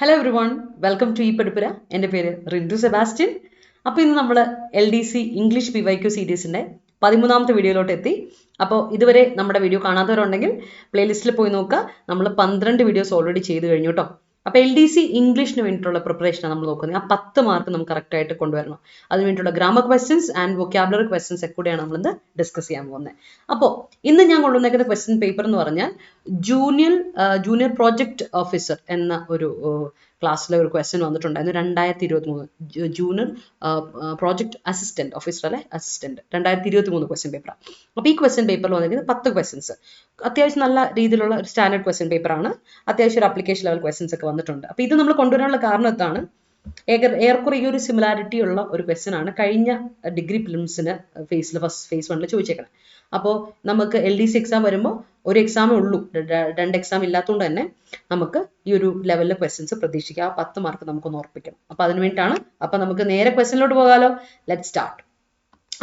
Hello everyone, welcome to ഈ പഠിപ്പുര. എൻ്റെ പേര് റിൻഡു സെബാസ്റ്റ്യൻ. അപ്പോൾ ഇന്ന് നമ്മൾ LDC ഇംഗ്ലീഷ് PYQ സീരീസിൻ്റെ 13ാമത്തെ വീഡിയോയിലോട്ട് എത്തി. അപ്പോൾ ഇതുവരെ നമ്മുടെ വീഡിയോ കാണാത്തവരുണ്ടെങ്കിൽ പ്ലേലിസ്റ്റിൽ പോയി നോക്കുക. നമ്മൾ 12 വീഡിയോസ് ഓൾറെഡി ചെയ്ത് കഴിഞ്ഞു കേട്ടോ. അപ്പോൾ LDC ഇംഗ്ലീഷിന് വേണ്ടിയിട്ടുള്ള പ്രിപ്പറേഷനാണ് നമ്മൾ നോക്കുന്നത്. ആ 10 മാർക്ക് നമുക്ക് കറക്റ്റായിട്ട് കൊണ്ടുവരണം. അതിന് വേണ്ടിയിട്ടുള്ള grammar questions and vocabulary questions ഒക്കെ കൂടെയാണ് നമ്മളിന്ന് ഡിസ്കസ് ചെയ്യാൻ പോകുന്നത്. അപ്പോൾ ഇന്ന് ഞാൻ കൊണ്ടുവന്നേക്കുന്ന ക്വസ്റ്റ്യൻ പേപ്പർ എന്ന് പറഞ്ഞാൽ ജൂനിയർ പ്രോജക്റ്റ് ഓഫീസർ എന്ന ഒരു ക്ലാസ്സിലെ ഒരു ക്വസ്റ്റ്യൻ വന്നിട്ടുണ്ടായിരുന്നു. 2023 ജൂനിയർ പ്രോജക്റ്റ് അസിസ്റ്റന്റ് ഓഫീസർ അല്ലെ, അസിസ്റ്റന്റ് 2023 ക്വസ്റ്റ്യൻ പേപ്പറാണ്. അപ്പോൾ ഈ ക്വസ്റ്റ്യൻ പേപ്പറിൽ വന്നിരിക്കുന്നത് 10 ക്വസ്റ്റ്യൻസ്. അത്യാവശ്യം നല്ല രീതിയിലുള്ള ഒരു സ്റ്റാൻഡേർഡ് ക്വസ്റ്റ്യൻ പേപ്പറാണ്. അത്യാവശ്യം ഒരു അപ്ലിക്കേഷൻ ലെവൽ ക്വസ്റ്റ്യൻസ് ഒക്കെ വന്നിട്ടുണ്ട്. അപ്പോൾ ഇത് നമ്മൾ കൊണ്ടുവരാനുള്ള കാരണം എന്താണ്? ഏറെക്കുറെ ഈ ഒരു സിമിലാരിറ്റി ഉള്ള ഒരു ക്വസ്റ്റ്യൻ ആണ് കഴിഞ്ഞ ഡിഗ്രി ഫിലിംസിന് ഫസ്റ്റ് ഫേസ് 1 ചോദിച്ചേക്കണം. അപ്പോൾ നമുക്ക് LDC എക്സാം വരുമ്പോൾ ഒരു എക്സാമേ ഉള്ളൂ, 2 എക്സാം ഇല്ലാത്തതുകൊണ്ട് തന്നെ നമുക്ക് ഈ ഒരു ലെവലിലെ ക്വസ്റ്റ്യൻസ് പ്രതീക്ഷിക്കാം. 10 മാർക്ക് നമുക്കൊന്ന് ഉറപ്പിക്കണം. അപ്പോൾ അതിന് വേണ്ടിയിട്ടാണ്. അപ്പോൾ നമുക്ക് നേരെ ക്വസ്റ്റ്യനിലോട്ട് പോകാലോ. Let start.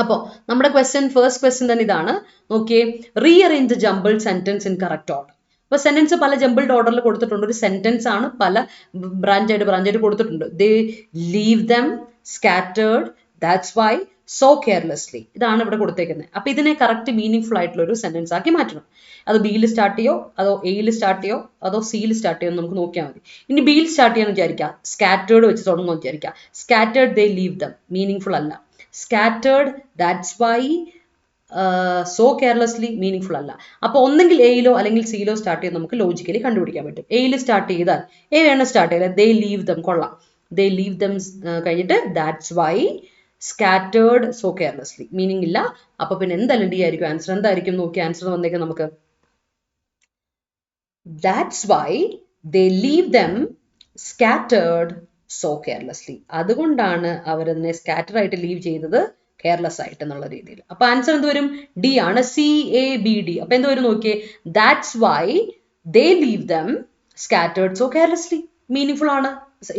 അപ്പോൾ നമ്മുടെ ഫസ്റ്റ് ക്വസ്റ്റ്യൻ തന്നെ ഇതാണ്. നോക്കിയേ, rearrange jumbled sentence in correct order. അപ്പോൾ സെന്റൻസ് പല ജംബിൾഡ് ഓർഡറിൽ കൊടുത്തിട്ടുണ്ട്. ഒരു സെന്റൻസ് ആണ് പല ബ്രാഞ്ചായിട്ട് കൊടുത്തിട്ടുണ്ട്. They leave them, scattered, that's why, so carelessly. ഇതാണ് ഇവിടെ കൊടുത്തേക്കുന്നത്. അപ്പൊ ഇതിനെ കറക്റ്റ് മീനിങ് ആയിട്ടുള്ള ഒരു സെന്റൻസ് ആക്കി മാറ്റണം. അത് ബിയിൽ സ്റ്റാർട്ട് ചെയ്യോ, അതോ എയിൽ സ്റ്റാർട്ട് ചെയ്യോ, അതോ സിയിൽ സ്റ്റാർട്ട് ചെയ്യോ നമുക്ക് നോക്കിയാൽ മതി. ഇനി ബിയിൽ സ്റ്റാർട്ട് ചെയ്യാന്ന് വിചാരിക്കുക, സ്കാറ്റേർഡ് വെച്ച് തുടങ്ങുമെന്ന് വിചാരിക്കുക. സ്കാറ്റേർഡ് ദേ ലീവ് ദം മീനിങ് ഫുൾ അല്ല. Scattered that's why, so carelessly meaning full അല്ല. അപ്പോൾ ഒന്നെങ്കിൽ എയിലോ അല്ലെങ്കിൽ സിയിലോ സ്റ്റാർട്ട് ചെയ്ത് നമുക്ക് ലോജിക്കലി കണ്ടുപിടിക്കാൻ പറ്റും. എയിൽ സ്റ്റാർട്ട് ചെയ്താൽ എ വേണം സ്റ്റാർട്ട് ചെയ്താൽ ദേ ലീവ് ദം കൊള്ളാം. ദേ ലീവ് ദം കഴിഞ്ഞിട്ട് that's why, scattered, so carelessly meaning ഇല്ല. അപ്പൊ പിന്നെ എന്തായാലും ഡി ആയിരിക്കും ആൻസർ. എന്തായിരിക്കും നോക്കി ആൻസർ വന്നേക്കാം നമുക്ക്. That's why they leave them scattered, so carelessly. അതുകൊണ്ടാണ് അവരെന്നെ സ്കാറ്റർ ആയിട്ട് ലീവ് ചെയ്തത്, കെയർലെസ് ആയിട്ട് എന്നുള്ള രീതിയിൽ. അപ്പൊ ആൻസർ എന്ത് വരും? ഡി ആണ്, CABD. അപ്പൊ എന്ത് വരും നോക്കിയേ, that's why they leave them scattered, so carelessly. Meaning full ആണ്.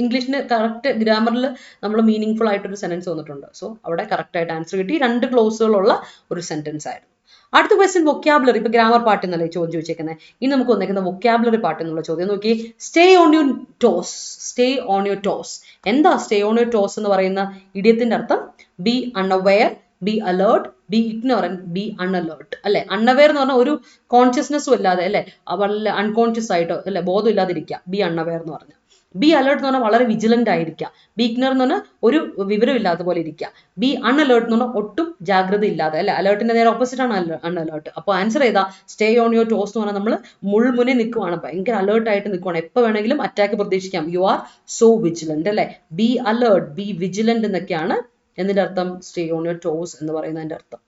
ഇംഗ്ലീഷിന് കറക്റ്റ് ഗ്രാമറിൽ നമ്മൾ മീനിങ് ഫുൾ ആയിട്ടൊരു സെന്റൻസ് വന്നിട്ടുണ്ട്. സോ അവിടെ കറക്റ്റ് ആയിട്ട് ആൻസർ കിട്ടി. 2 ക്ലോസുകളുള്ള ഒരു സെന്റൻസ് ആയിരുന്നു. അടുത്ത ക്വസ്റ്റ്യൻ വൊക്കാബുലറി. ഇപ്പൊ ഗ്രാമർ പാർട്ട് എന്നല്ലേ ചോദ്യം ചോദിച്ചേക്കുന്നത്. ഇനി നമുക്ക് വന്നേക്കുന്ന വൊക്കാബുലറി പാർട്ട് എന്നുള്ള ചോദ്യം നോക്കി. Stay on your toes. Stay on your toes. എന്താ സ്റ്റേ ഓൺ യുവർ ടോസ് എന്ന് പറയുന്ന ഇഡിയത്തിന്റെ അർത്ഥം? Be unaware, be alert, be ignorant, be unalert അല്ലെ. അൺഅവെയർ എന്ന് പറഞ്ഞാൽ ഒരു കോൺഷ്യസ്നെസ്സും ഇല്ലാതെ അല്ലെ, വല്ല അൺകോൺഷ്യസ് ആയിട്ടോ അല്ലെ, ബോധം ഇല്ലാതിരിക്കുക, ബി അൺഅവെയർ എന്ന് പറഞ്ഞാൽ. ബി അലേർട്ട് എന്ന് പറഞ്ഞാൽ വളരെ വിജിലന്റ് ആയിരിക്കുക. ബി ഇഗ്നർ എന്ന് പറഞ്ഞാൽ ഒരു വിവരമില്ലാത്ത പോലെ ഇരിക്കുക. ബി അൺഅലേർട്ട് എന്ന് പറഞ്ഞാൽ ഒട്ടും ജാഗ്രത ഇല്ലാതെ അല്ലെ. അലേർട്ടിന്റെ നേരെ ഓപ്പോസിറ്റ് ആണ് അൺഅലേർട്ട്. അപ്പോൾ ആൻസർ ഏതാ? സ്റ്റേ ഓൺ യുവർ ടോസ് എന്ന് പറഞ്ഞാൽ നമ്മൾ മുൾമുനെ നിൽക്കുവാണ്, ഭയങ്കര അലേർട്ട് ആയിട്ട് നിൽക്കുവാണ്, എപ്പോൾ വേണമെങ്കിലും അറ്റാക്ക് പ്രതീക്ഷിക്കാം. യു ആർ സോ വിജിലന്റ് അല്ലെ. ബി അലേർട്ട്, ബി വിജിലന്റ് എന്നൊക്കെയാണ് എന്തിന്റെ അർത്ഥം? സ്റ്റേ ഓൺ യുവർ ടോസ് എന്ന് പറയുന്നതിന്റെ അർത്ഥം.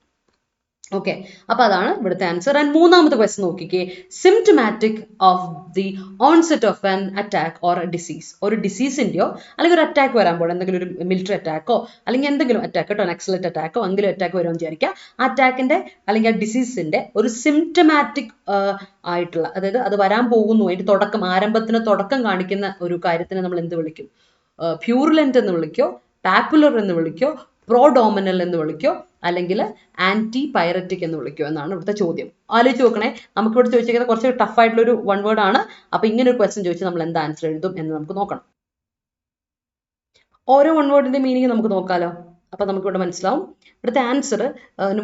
ഓക്കെ, അപ്പൊ അതാണ് ഇവിടുത്തെ ആൻസർ. ആൻഡ് മൂന്നാമത്തെ ക്വസ്റ്റ്യൻ നോക്കിക്കേ. Symptomatic of the onset of an attack or disease. ഒരു ഡിസീസിന്റെയോ അല്ലെങ്കിൽ ഒരു അറ്റാക്ക് വരാൻ പോലെ, എന്തെങ്കിലും ഒരു മിലിറ്ററി അറ്റാക്കോ അല്ലെങ്കിൽ എന്തെങ്കിലും അറ്റാക്ക് കേട്ടോ, നക്സലറ്റ് അറ്റാക്കോ എങ്കിലും അറ്റാക്ക് വരുമെന്ന് വിചാരിക്കുക. ആ അറ്റാക്കിന്റെ അല്ലെങ്കിൽ ആ ഡിസീസിന്റെ ഒരു സിംറ്റമാറ്റിക് ആയിട്ടുള്ള, അതായത് അത് വരാൻ പോകുന്നു, അതിന്റെ തുടക്കം, ആരംഭത്തിന് തുടക്കം കാണിക്കുന്ന ഒരു കാര്യത്തിനെ നമ്മൾ എന്ത് വിളിക്കും? പ്യൂർലെന്റ് എന്ന് വിളിക്കോ, പാപ്പുലർ എന്ന് വിളിക്കോ, പ്രോഡോമിനൽ എന്ന് വിളിക്കോ, അല്ലെങ്കിൽ ആന്റി പൈററ്റിക് എന്ന് വിളിക്കോ എന്നാണ് ഇവിടുത്തെ ചോദ്യം. ആലോചിച്ച് നോക്കണേ. നമുക്ക് ഇവിടെ ചോദിച്ചിരിക്കുന്നത് കുറച്ച് ടഫ് ആയിട്ടുള്ള ഒരു 1 വേർഡ് ആണ്. അപ്പൊ ഇങ്ങനെ ഒരു ക്വസ്റ്റ്യൻ ചോദിച്ചാൽ നമ്മൾ എന്താ ആൻസർ എഴുതും എന്ന് നമുക്ക് നോക്കണം. ഓരോ 1 വേർഡിന്റെ മീനിങ് നമുക്ക് നോക്കാലോ. അപ്പൊ നമുക്ക് ഇവിടെ മനസ്സിലാവും. ഇവിടുത്തെ ആൻസർ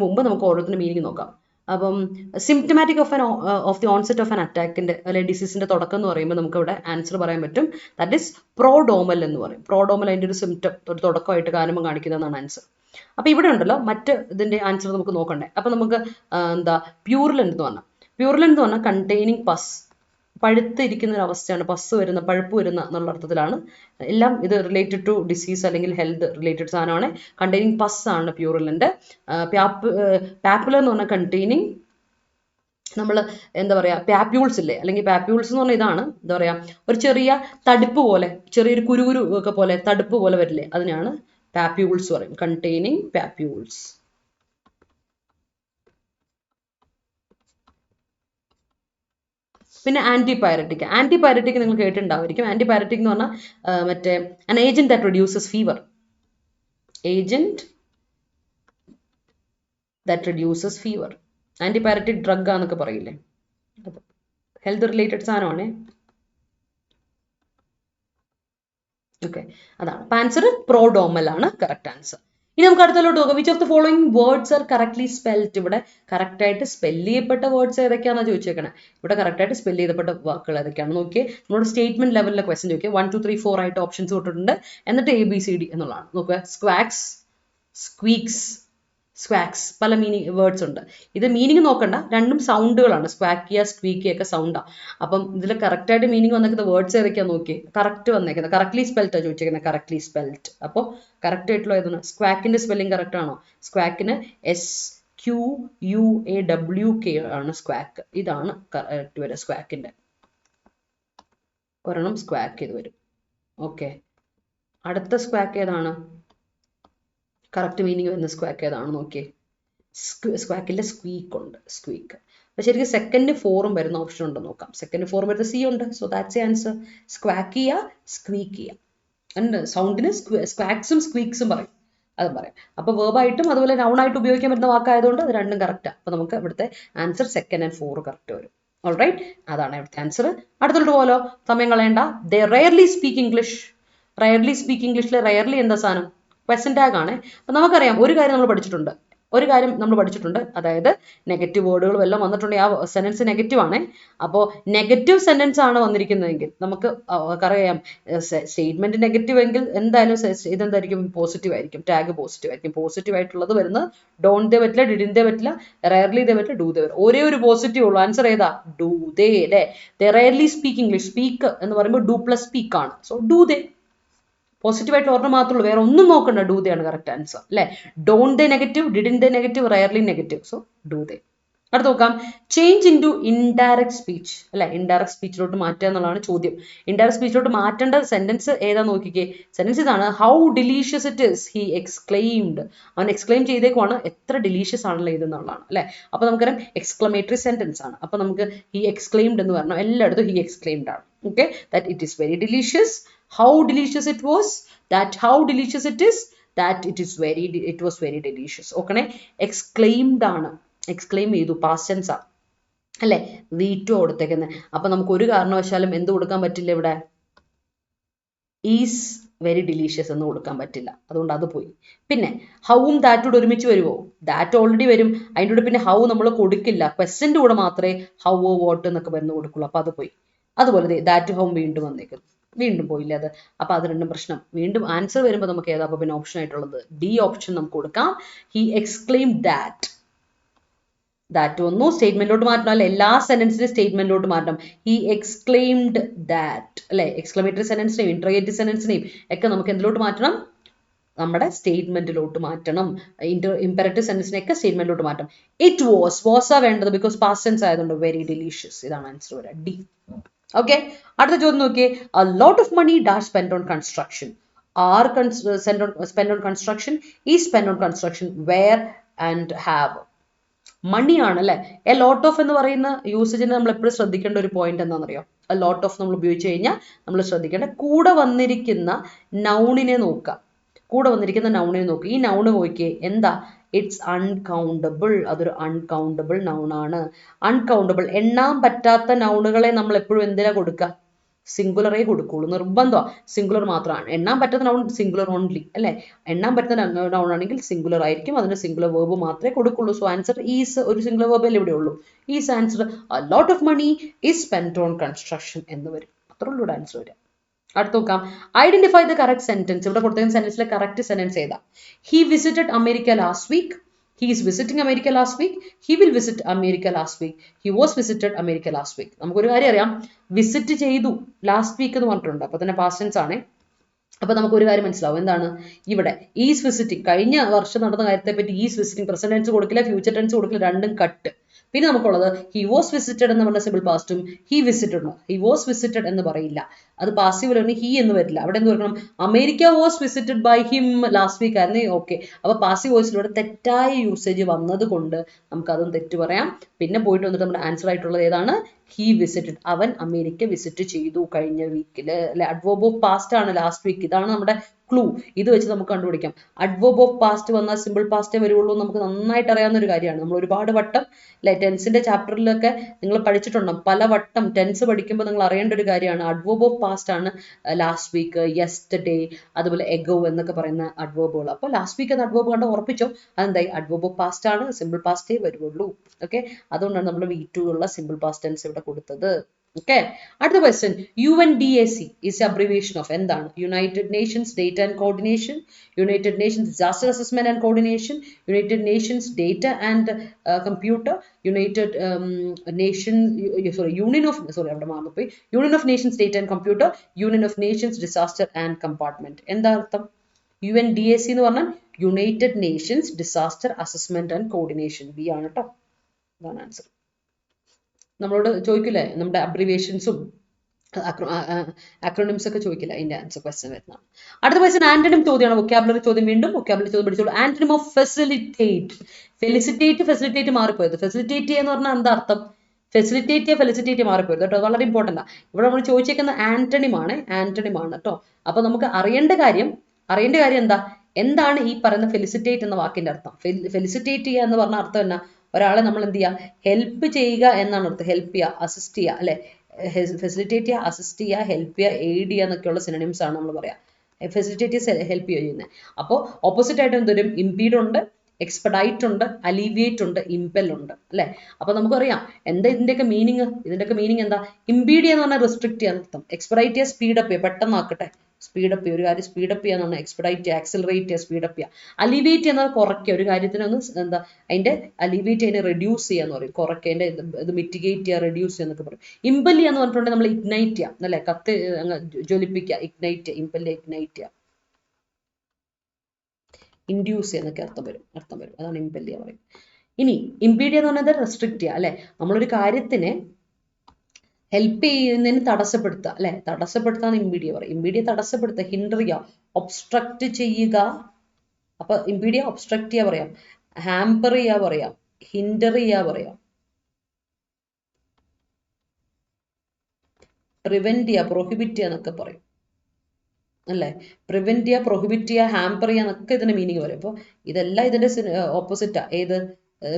മുമ്പ് നമുക്ക് ഓരോരുത്തരുടെ മീനിങ് നോക്കാം. അപ്പം symptomatic of the onset of an അറ്റാക്കിന്റെ അല്ലെങ്കിൽ ഡിസീസിന്റെ തുടക്കം എന്ന് പറയുമ്പോൾ നമുക്ക് ഇവിടെ ആൻസർ പറയാൻ പറ്റും. ദാറ്റ് ഈസ് പ്രോഡോമൽ എന്ന് പറയും. പ്രോഡോമൽ അതിന്റെ ഒരു സിംറ്റം, ഒരു തുടക്കമായിട്ട് ആരംഭം കാണിക്കുന്നതാണ് ആൻസർ. അപ്പൊ ഇവിടെ ഉണ്ടല്ലോ മറ്റ് ഇതിന്റെ ആൻസർ നമുക്ക് നോക്കണ്ടേ. അപ്പൊ നമുക്ക് എന്താ പ്യൂർലെന്റ് എന്ന് പറഞ്ഞാൽ, പ്യൂർലെന്റ് എന്ന് പറഞ്ഞാൽ കണ്ടെയ്നിങ് പസ്, പഴുത്തിരിക്കുന്ന ഒരു അവസ്ഥയാണ്. പസ് വരുന്ന, പഴുപ്പ് വരുന്ന എന്നുള്ള അർത്ഥത്തിലാണ്. എല്ലാം ഇത് റിലേറ്റഡ് ടു ഡിസീസ് അല്ലെങ്കിൽ ഹെൽത്ത് റിലേറ്റഡ് സാധനമാണ്. കണ്ടെയ്നിങ് പസ് ആണ് പ്യൂർലെന്റ്. പാപ്പുലർ എന്ന് പറഞ്ഞാൽ കണ്ടെയ്നിങ്, നമ്മൾ എന്താ പറയാ, പാപ്യൂൾസ് ഇല്ലേ, അല്ലെങ്കിൽ പാപ്യൂൾസ് എന്ന് പറഞ്ഞാൽ ഇതാണ്, എന്താ പറയാ, ഒരു ചെറിയ തടുപ്പ് പോലെ, ചെറിയൊരു കുരുകുരു ഒക്കെ പോലെ തടുപ്പ് പോലെ വരില്ലേ, അതിനാണ് പാപ്യൂൾസ് പറയും. Containing papules. പിന്നെ ആന്റിപൈററ്റിക്. ആന്റിപൈററ്റിക് നിങ്ങൾ കേട്ടിട്ടുണ്ടാവുമായിരിക്കും. ആന്റിപൈററ്റിക് എന്ന് പറഞ്ഞാൽ മറ്റേ an agent that reduces fever. agent that reduces fever. Antipyretic drug ആന്നൊക്കെ പറയില്ലേ, ഹെൽത്ത് റിലേറ്റഡ് സാധനമാണേ. ഓക്കെ, അതാണ് അപ്പം ആൻസർ പ്രോഡോമൽ ആണ് കറക്റ്റ് ആൻസർ. ഇനി നമുക്ക് അടുത്തോട്ട് നോക്കാം. Which of the following words are correctly spelled? ഇവിടെ കറക്റ്റ് ആയിട്ട് സ്പെൽ ചെയ്യപ്പെട്ട വേർഡ്സ് ഏതൊക്കെയാണെന്ന് ചോദിച്ചേക്കണേ. ഇവിടെ കറക്റ്റ് ആയിട്ട് സ്പെൽ ചെയ്യപ്പെട്ട വാക്കുകൾ ഏതൊക്കെയാണെന്ന് നോക്കിയേ. നമ്മുടെ സ്റ്റേറ്റ്മെന്റ് ലെവലിലെ ക്വസ്റ്റൻ നോക്കിയേ. 1 2 3 4 ആയിട്ട് ഓപ്ഷൻസ് കൊടുത്തിട്ടുണ്ട്. എന്നിട്ട് ABCD എന്നുള്ളതാണ്. നോക്കുക, സ്ക്വാക്സ്, സ്ക്വീക്സ്, സ്ക്വാക്സ്, പല മീനിങ് വേർഡ്സ് ഉണ്ട്. ഇത് മീനിങ് നോക്കണ്ട, രണ്ടും സൗണ്ടുകളാണ്. സ്ക്വാക്കിയ സ്ക്വീക്കിയ ഒക്കെ സൗണ്ടാണ്. അപ്പം ഇതിൽ കറക്റ്റ് ആയിട്ട് മീനിങ് വന്നേക്കുന്ന വേർഡ്സ് ഏതൊക്കെയാ നോക്കി. കറക്റ്റ് വന്നേക്കുന്നത് കറക്റ്റ്ലി സ്പെൽറ്റ് ആണ് ചോദിച്ചേക്കുന്നത്. Correctly spelt. അപ്പോൾ കറക്റ്റ് ആയിട്ടുള്ള ഏതാണ്? സ്ക്വാക്കിന്റെ സ്പെല്ലിംഗ് കറക്റ്റ് ആണോ? സ്ക്വാക്കിന് SQUAWK ആണ് സ്ക്വാക്ക്. ഇതാണ് കറക്റ്റ് വരിക സ്ക്വാക്കിന്റെ. ഒരെണ്ണം സ്ക്വാക്ക് ഇത് വരും. ഓക്കെ, അടുത്ത സ്ക്വാക്ക് ഏതാണ്? കറക്റ്റ് മീനിങ് വരുന്ന സ്ക്വാക്ക് ഏതാണ് നോക്കിയേ. സ്ക്വാക്കിന്റെ സ്ക്വീക്ക് ഉണ്ട്, സ്ക്വീക്ക്. അപ്പൊ ശരിക്കും സെക്കൻഡ് ഫോറും വരുന്ന ഓപ്ഷൻ ഉണ്ട് നോക്കാം. സെക്കൻഡ് ഫോറും വരുന്ന C ഉണ്ട്. So that's answer. Squawkier, squeakier. ഉണ്ട് സൗണ്ടിന് സ്ക്വാക്സും സ്ക്വീക്സും പറയും, അതും പറയാം. അപ്പൊ വേർബായിട്ടും അതുപോലെ നൗൺ ആയിട്ട് ഉപയോഗിക്കാൻ പറ്റുന്ന വാക്കായതുകൊണ്ട് അത് രണ്ടും കറക്റ്റാണ്. അപ്പൊ നമുക്ക് ഇവിടുത്തെ answer second and four correct വരും. ഓൾറൈറ്റ്, അതാണ് ഇവിടുത്തെ ആൻസർ. അടുത്തോട്ട് പോലോ, സമയം കളയണ്ട. They rarely speak English. Rarely speak ഇംഗ്ലീഷിലെ റെയർലി എന്താ സാധനം? ക്വസ്റ്റൻ ടാഗ് ആണ്. അപ്പൊ നമുക്കറിയാം ഒരു കാര്യം നമ്മൾ പഠിച്ചിട്ടുണ്ട്. അതായത് നെഗറ്റീവ് വേർഡുകൾ വല്ലതും വന്നിട്ടുണ്ടെങ്കിൽ ആ സെന്റൻസ് നെഗറ്റീവ് ആണ്. അപ്പോൾ നെഗറ്റീവ് സെന്റൻസ് ആണ് വന്നിരിക്കുന്നതെങ്കിൽ നമുക്ക് അറിയാം സ്റ്റേറ്റ്മെന്റ് നെഗറ്റീവ് എങ്കിൽ എന്തായാലും ഇതെന്തായിരിക്കും? പോസിറ്റീവ് ആയിരിക്കും. ടാഗ് പോസിറ്റീവ് ആയിരിക്കും. പോസിറ്റീവ് ആയിട്ടുള്ളത് വരുന്നത് ഡോണ്ട് ദേ പറ്റില്ല, ഡിഡിൻ ദേ പറ്റില്ല, റെയർലി ദേ പറ്റില്ല, ഡൂ ദേ പറ്റില്ല. ഒരേ ഒരു പോസിറ്റീവ് ഉള്ളൂ. ആൻസർ ഏതാ? ഡൂ ദേ അല്ലേ? ദേ റെയർലി സ്പീക്ക് ഇംഗ്ലീഷ്. സ്പീക്ക് എന്ന് പറയുമ്പോൾ ഡു പ്ലസ് സ്പീക്ക് ആണ്. So do they. പോസിറ്റീവ് ആയിട്ട് ഒരെണ്ണം മാത്രമേ ഉള്ളൂ, വേറെ ഒന്നും നോക്കണ്ട. ഡൂ ദേ ആണ് കറക്റ്റ് ആൻസർ അല്ലേ? Don't they negative, didn't they negative, rarely negative. So do they. അടുത്ത് നോക്കാം, change into indirect speech അല്ലെ? ഇൻഡയറക്ട് സ്പീച്ചിലോട്ട് മാറ്റുക എന്നുള്ളതാണ് ചോദ്യം. ഇൻഡയറക്ട് സ്പീച്ചിലോട്ട് മാറ്റേണ്ട സെന്റൻസ് ഏതാ നോക്കിക്കേ. സെന്റൻസ് ഇതാണ്. How delicious it is he exclaimed. അവൻ എക്സ്ക്ലെയിം ചെയ്തേക്കുവാണ് എത്ര ഡിലീഷ്യസ് ആണല്ലോ ഇതെന്നുള്ളതാണ് അല്ലെ? അപ്പൊ നമുക്കറിയാം എക്സ്ക്ലമേറ്ററി സെന്റൻസ് ആണ്. അപ്പൊ നമുക്ക് ഹി എക്സ്ക്ലെയിംഡ് എന്ന് പറഞ്ഞാൽ എല്ലായിടത്തും ഹി എക്സ്ക്ലെയിംഡ് ആണ്. Okay, that it is very delicious. How delicious it was, that how delicious it is, that it was very delicious. Okay, exclaimed ആണ്. എക്സ്ക്ലെയിം ചെയ്തു, പാസ്റ്റ് ടെൻസ് ആ അല്ലെ? V2 കൊടുത്തേക്കുന്നത്. അപ്പൊ നമുക്ക് ഒരു കാരണവശാലും എന്ത് കൊടുക്കാൻ പറ്റില്ല ഇവിടെ? ഈസ് വെരി ഡിലീഷ്യസ് എന്ന് കൊടുക്കാൻ പറ്റില്ല. അതുകൊണ്ട് അത് പോയി. പിന്നെ ഹൗവും ദാറ്റോട് ഒരുമിച്ച് വരുമോ? ദാറ്റ് ഓൾറെഡി വരും. അതിൻ്റെ കൂടെ പിന്നെ ഹൗ നമ്മൾ കൊടുക്കില്ല. ക്വസ്റ്റ്യൻ്റെ കൂടെ മാത്രമേ ഹൗ ഓ വോട്ട് എന്നൊക്കെ വരുന്ന കൊടുക്കുള്ളൂ. അപ്പൊ അത് പോയി. അതുപോലെ ദാറ്റ് ഹൗ വീണ്ടും വന്നേക്കുന്നു. വീണ്ടും പോയില്ല അത്. അപ്പൊ അത് രണ്ടും പ്രശ്നം. വീണ്ടും ആൻസർ വരുമ്പോൾ നമുക്ക് ഏതാ? അപ്പൊ പിന്നെ ഓപ്ഷൻ ആയിട്ടുള്ളത് D ഓപ്ഷൻ നമുക്ക് കൊടുക്കാം. He exclaim that. ദാറ്റ് വന്നു, സ്റ്റേറ്റ്മെന്റിലോട്ട് മാറ്റണം അല്ലെ? എല്ലാ സെന്റൻസിനും സ്റ്റേറ്റ്മെന്റിലോട്ട് മാറ്റണം. ഹി എക്സ്ക്ലെയിംഡ് ദാറ്റ് അല്ലെ? എക്സ്ക്ലമേറ്ററി സെന്റൻസിനെയും ഇന്റർഗേറ്റീവ് സെന്റൻസിനെയും ഒക്കെ നമുക്ക് എന്തിലോട്ട് മാറ്റണം? നമ്മുടെ സ്റ്റേറ്റ്മെന്റിലോട്ട് മാറ്റണം. ഇമ്പറേറ്റീവ് സെന്റൻസിനെയൊക്കെ സ്റ്റേറ്റ്മെന്റിലോട്ട് മാറ്റണം. ഇറ്റ് വാസ് ആ വേണ്ടത്, ബിക്കോസ് പാസ്റ്റ് ടെൻസ് ആയതുകൊണ്ട് വെരി ഡിലീഷ്യസ്. ഇതാണ് ആൻസർ വരിക, D. ഓക്കെ, അടുത്ത ചോദ്യം നോക്കിയേ. A lot of money dash spent on construction. Are spent on construction, is spent on construction, where and have. മണി ആണ് അല്ലെ? എ ലോട്ട് ഓഫ് എന്ന് പറയുന്ന യൂസേജിന് നമ്മൾ എപ്പോഴും ശ്രദ്ധിക്കേണ്ട ഒരു പോയിന്റ് എന്താണെന്നറിയോ? എ ലോട്ട് ഓഫ് നമ്മൾ ഉപയോഗിച്ച് കഴിഞ്ഞാൽ നമ്മൾ ശ്രദ്ധിക്കേണ്ട കൂടെ വന്നിരിക്കുന്ന നൗണിനെ നോക്കുക. ഈ നൗണ് നോക്കിയേ എന്താ? It's uncountable. അതൊരു അൺകൗണ്ടബിൾ നൗൺ ആണ്. അൺകൗണ്ടബിൾ, എണ്ണാൻ പറ്റാത്ത നൗണുകളെ നമ്മൾ എപ്പോഴും എന്തിനാ കൊടുക്കുക? സിംഗുലറേ കൊടുക്കുള്ളൂ. നിർബന്ധമാണ് സിംഗുലർ മാത്രമാണ്. എണ്ണാൻ പറ്റുന്ന നൗൺ സിംഗുലർ ഓൺലി അല്ലെ? എണ്ണാൻ പറ്റുന്ന നൗൺ ആണെങ്കിൽ സിംഗുലർ ആയിരിക്കും. അതിന് സിംഗുലർ വേർബ് മാത്രമേ കൊടുക്കുള്ളൂ. So answer is. ഒരു സിംഗുലർ വേർബ് അല്ലേ ഇവിടെ ഉള്ളൂ? Is answer. A lot of money is spent on construction എന്ന് വരും. അത്രേ ഉള്ളൂ ആൻസർ വരിക. അടുത്ത് നോക്കാം, ഐഡന്റിഫൈ ദ കറക്റ്റ് സെന്റൻസ്. ഇവിടെ കൊടുത്തിരിക്കുന്ന സെന്റൻസിലെ കറക്റ്റ് സെന്റൻസ് ഏതാ? He visited America last week. He is visiting America last week. He will visit America last week. He was visited America last week. നമുക്കൊരു കാര്യം അറിയാം, വിസിറ്റ് ചെയ്തു ലാസ്റ്റ് വീക്ക് എന്ന് പറഞ്ഞിട്ടുണ്ട്. അപ്പൊ തന്നെ പാസ്റ്റ് ടെൻസ് ആണ്. അപ്പൊ നമുക്ക് ഒരു കാര്യം മനസ്സിലാവും. എന്താണ് ഇവിടെ? Is visiting. കഴിഞ്ഞ വർഷം നടന്ന കാര്യത്തെ പറ്റി ഈസ് വിസിറ്റിംഗ്. പ്രസന്റ് ടെൻസ് കൊടുക്കില്ല, ഫ്യൂച്ചർ ടെൻസ് കൊടുക്കില്ല, രണ്ടും കട്ട്. പിന്നെ നമുക്കുള്ളത് ഹി വാസ് വിസിറ്റഡ് എന്ന് പറഞ്ഞ സിമ്പിൾ പാസ്റ്റും he visited. He was visited എന്ന് പറയില്ല, അത് പാസീവ് ആണ്. ഹി എന്ന് വരില്ല. അവിടെ എന്ത് പറയണം? America was visited by him last week ആയിരുന്നു. ഓക്കെ, അപ്പൊ പാസീവ് വോയിസിലൂടെ തെറ്റായ യൂസേജ് വന്നത് കൊണ്ട് നമുക്ക് അതും തെറ്റ് പറയാം. പിന്നെ പോയിട്ട് വന്നിട്ട് നമ്മുടെ ആൻസർ ആയിട്ടുള്ളത് ഏതാണ്? ഹി വിസിറ്റഡ്, അവൻ അമേരിക്ക വിസിറ്റ് ചെയ്തു കഴിഞ്ഞ വീക്കിൽ അല്ലെ. അഡ്വേർബ് ഓഫ് പാസ്റ്റ് ആണ് ലാസ്റ്റ് വീക്ക്. ഇതാണ് നമ്മുടെ ക്ലൂ. ഇത് വെച്ച് നമുക്ക് കണ്ടുപിടിക്കാം. അഡ്വേർബ് ഓഫ് പാസ്റ്റ് വന്നാൽ സിമ്പിൾ പാസ്റ്റേ വരുള്ളൂ നമുക്ക് നന്നായിട്ട് അറിയാവുന്ന ഒരു കാര്യമാണ്. നമ്മൾ ഒരുപാട് വട്ടം അല്ലെ ടെൻസിന്റെ ചാപ്റ്ററിലൊക്കെ നിങ്ങൾ പഠിച്ചിട്ടുണ്ടാകും. പല വട്ടം ടെൻസ് പഠിക്കുമ്പോൾ നിങ്ങൾ അറിയേണ്ട ഒരു കാര്യമാണ് അഡ്വേർബ് ഓഫ് പാസ്റ്റ് ആണ് ലാസ്റ്റ് വീക്ക്, യെസ്റ്റർഡേ, അതുപോലെ എഗോ എന്നൊക്കെ പറയുന്ന അഡ്വേർബുകൾ. അപ്പോൾ ലാസ്റ്റ് വീക്ക് എന്ന അഡ്വേർബ് കണ്ട് ഉറപ്പിച്ചോ അതെന്തായി അഡ്വേർബ് ഓഫ് പാസ്റ്റ് ആണ്, സിമ്പിൾ പാസ്റ്റേ വരുള്ളൂ. ഓക്കെ, അതുകൊണ്ടാണ് നമ്മൾ V2 ഉള്ള സിമ്പിൾ പാസ്റ്റ് ടെൻസ് ഇവിടെ കൊടുത്തത്. ഓക്കെ, അടുത്ത question. UNDAC is abbreviation of എന്താണ്? United Nations data and coordination, United Nations disaster assessment and coordination, United Nations data and computer, United nation union of Nations data and computer, union of Nations disaster and compartment. എന്താ അർത്ഥം? UNDAC എന്ന് പറഞ്ഞാൽ United Nations disaster assessment and coordination. B ആണ് കേട്ടോ, അതാണ് answer. നമ്മളോട് ചോദിക്കില്ലേ നമ്മുടെ അബ്രിവേഷൻസും acronyms ഒക്കെ ചോദിക്കില്ല, അതിന്റെ ആൻസർ ക്വസ്റ്റ്യൻ വരുന്നതാണ്. അടുത്ത ക്വസ്റ്റ്യൻ ആന്റണിം ചോദ്യമാണ്, വൊക്കാബുലറി ചോദ്യം. വീണ്ടും വൊക്കാബുലറി ചോദ്യം പഠിച്ചോളൂ. Antonym of facilitate. ഫെലിസിറ്റേറ്റ് മാറിപ്പോയത്. ഫെസിലിറ്റേറ്റ് എന്ന് പറഞ്ഞാൽ എന്താ അർത്ഥം? ഫെലിസിറ്റേറ്റ് മാറിപ്പോയത് കേട്ടോ, വളരെ ഇമ്പോർട്ടൻ്റ് ആണ്. ഇവിടെ നമ്മൾ ചോദിച്ചേക്കുന്ന ആന്റണിം ആണ് കേട്ടോ. അപ്പൊ നമുക്ക് അറിയേണ്ട കാര്യം എന്താണ് ഈ പറയുന്ന ഫെലിസിറ്റേറ്റ് എന്ന വാക്കിന്റെ അർത്ഥം? ഫെലിസിറ്റേറ്റ് ചെയ്യുക എന്ന് പറഞ്ഞ അർത്ഥം എന്നാ? ഒരാളെ നമ്മൾ എന്ത് ചെയ്യുക? ഹെൽപ്പ് ചെയ്യുക എന്നാണ് അർത്ഥം. ഹെൽപ്പ് ചെയ്യുക, അസിസ്റ്റ് ചെയ്യുക അല്ലെ. ഫെസിലിറ്റേറ്റ് ചെയ്യുക, അസിസ്റ്റ് ചെയ്യുക, ഹെൽപ്പ് ചെയ്യുക, എയ്ഡ് ചെയ്യുക എന്നൊക്കെയുള്ള സിനോണിംസ് ആണ് നമ്മൾ പറയാം. ഫെസിലിറ്റേറ്റ് ഹെൽപ്പ് ചെയ്യുന്നത്. അപ്പോൾ ഓപ്പോസിറ്റ് ആയിട്ട് എന്തൊരു ഇംപീഡ് ഉണ്ട്, എക്സ്പെഡൈറ്റ് ഉണ്ട്, അലീവിയേറ്റ് ഉണ്ട്, ഇമ്പൽ ഉണ്ട് അല്ലെ. അപ്പൊ നമുക്കറിയാം എന്താ ഇതിന്റെയൊക്കെ മീനിങ് എന്താ? ഇംപീഡ് എന്ന് പറഞ്ഞാൽ റെസ്ട്രിക്ട് ചെയ്യാൻ അർത്ഥം. എക്സ്പെഡൈറ്റ് ചെയ്യുക, സ്പീഡപ്പ് ചെയ്യുക, പെട്ടെന്നാക്കട്ടെ, സ്പീഡപ്പ് ചെയ്യുക, ഒരു കാര്യം സ്പീഡപ്പ് ചെയ്യാന്നാണ്. എക്സ്പെഡൈറ്റ് ചെയ്യുക, ആക്സിലറേറ്റ് ചെയ്യുക, സ്പീഡപ്പ് ചെയ്യുക. അലിവേറ്റ് എന്നാൽ കുറയ്ക്കുക, ഒരു കാര്യത്തിനെ ഒന്ന് എന്താ അതിന്റെ അലിവേറ്റ്, അതിനെ റെഡ്യൂസ് ചെയ്യാന്ന് പറയും. കുറയ്ക്കുക, അതിന്റെ ഇത് മിറ്റിഗേറ്റ് ചെയ്യുക, റെഡ്യൂസ് ചെയ്യുക എന്നൊക്കെ പറയും. ഇമ്പൽ എന്ന് പറഞ്ഞിട്ടുണ്ടെങ്കിൽ നമ്മൾ ഇഗ്നൈറ്റ് ചെയ്യുക അല്ലെ, കത്ത് ജ്വലിപ്പിക്കുക, ഇഗ്നൈറ്റ് ചെയ്യുക, ഇമ്പൽ ഇഗ്നൈറ്റ് ചെയ്യുക, ഇൻഡ്യൂസ് എന്നൊക്കെ അർത്ഥം വരും. അതാണ് ഇമ്പല്യ പറയും. ഇനി ഇംപീഡിയ എന്ന് പറഞ്ഞത് റെസ്ട്രിക്ട് ചെയ്യുക അല്ലെ. നമ്മളൊരു കാര്യത്തിനെ ഹെൽപ്പ് ചെയ്യുന്നതിന് തടസ്സപ്പെടുത്തുക അല്ലെ, തടസ്സപ്പെടുത്താന്ന് ഇംപീഡിയ പറയും. ഇംപീഡിയ തടസ്സപ്പെടുത്തുക, ഹിൻഡർ ചെയ്യുക, ഒബ്സ്ട്രക്ട് ചെയ്യുക. അപ്പൊ ഇംപീഡിയ ഒബ്സ്ട്രക്ട് ചെയ്യുക പറയാം, ഹാമ്പർ ചെയ്യുക പറയാം, ഹിൻഡർ ചെയ്യുക പറയാം, പ്രിവെന്റ് ചെയ്യുക, പ്രൊഹിബിറ്റ് ചെയ്യുക എന്നൊക്കെ പറയും അല്ലേ. പ്രിവെന്റ് ചെയ്യുക, പ്രൊഹിബിറ്റ് ചെയ്യുക, ഹാമ്പർ ചെയ്യുക എന്നൊക്കെ ഇതിന്റെ മീനിങ് പറയും. അപ്പോൾ ഇതെല്ലാം ഇതിന്റെ ഓപ്പോസിറ്റാ. ഏത്?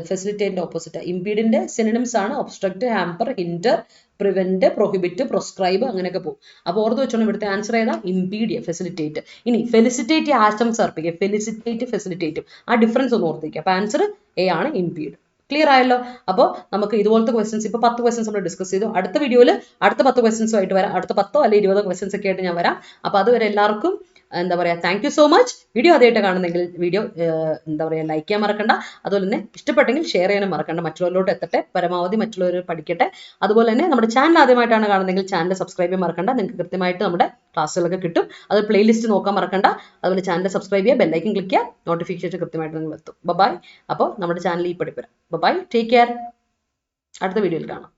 ഫെസിലിറ്റേറ്റിന്റെ ഓപ്പോസിറ്റാ. ഇംപീഡിന്റെ സിനോണിംസ് ആണ് obstruct, hamper, hinder, prevent, prohibit, proscribe, അങ്ങനെയൊക്കെ പോകും. അപ്പോൾ ഓർത്ത് വെച്ചോണം ഇവിടുത്തെ ആൻസർ ഏതാ? ഇംപീഡിയ, ഫെസിലിറ്റേറ്റ്. ഇനി ഫെലിസിറ്റേറ്റ് ആശംസ അർപ്പിക്കുക, ഫെലിസിറ്റേറ്റ് ഫെസിലിറ്റേറ്റും ആ ഡിഫറൻസ് ഒന്ന് ഓർത്തിരിക്കുക. അപ്പൊ ആൻസർ എ ആണ്, ഇംപീഡ്. ക്ലിയർ ആയല്ലോ? അപ്പോൾ നമുക്ക് ഇതുപോലത്തെ ക്വസ്റ്റൻസ് ഇപ്പോൾ 10 ക്വസ്റ്റൻസ് നമ്മൾ ഡിസ്കസ് ചെയ്തു. അടുത്ത വീഡിയോയിൽ അടുത്ത 10 ക്വസ്റ്റൻസുമായിട്ട് വരാം. അടുത്ത 10 അല്ലെങ്കിൽ 20 ക്വസ്റ്റൻസ് ഒക്കെ ആയിട്ട് ഞാൻ വരാം. അപ്പോൾ അതുവരെ എല്ലാവർക്കും എന്താ പറയുക, thank you so much. Video ആദ്യമായിട്ട് കാണുന്നെങ്കിൽ വീഡിയോ എന്താ പറയുക ലൈക്ക് ചെയ്യാൻ മറക്കണ്ട. അതുപോലെ തന്നെ ഇഷ്ടപ്പെട്ടെങ്കിൽ ഷെയർ ചെയ്യാനും മറക്കണ്ട. മറ്റുള്ളവരിലോട്ട് എത്തട്ടെ, പരമാവധി മറ്റുള്ളവർ പഠിക്കട്ടെ. അതുപോലെ തന്നെ നമ്മുടെ ചാനൽ ആദ്യമായിട്ടാണ് കാണുന്നതെങ്കിൽ ചാനൽ സബ്സ്ക്രൈബ് ചെയ്യാൻ മറക്കണ്ട. നിങ്ങൾക്ക് കൃത്യമായിട്ട് നമ്മുടെ ക്ലാസ്സുകളൊക്കെ കിട്ടും. അത് പ്ലേലിസ്റ്റ് നോക്കാൻ മറക്കണ്ട. അതുപോലെ ചാനൽ സബ്സ്ക്രൈബ് ചെയ്യുക, ബെല്ലൈക്കൻ ക്ലിക്ക് ചെയ്യുക, നോട്ടിഫിക്കേഷൻ കൃത്യമായിട്ട് നിങ്ങൾ എത്തും. ബൈ. അപ്പോൾ നമ്മുടെ ചാനൽ ഈ പഠിപ്പുര. By, take care. അടുത്ത വീഡിയോയിൽ കാണാം.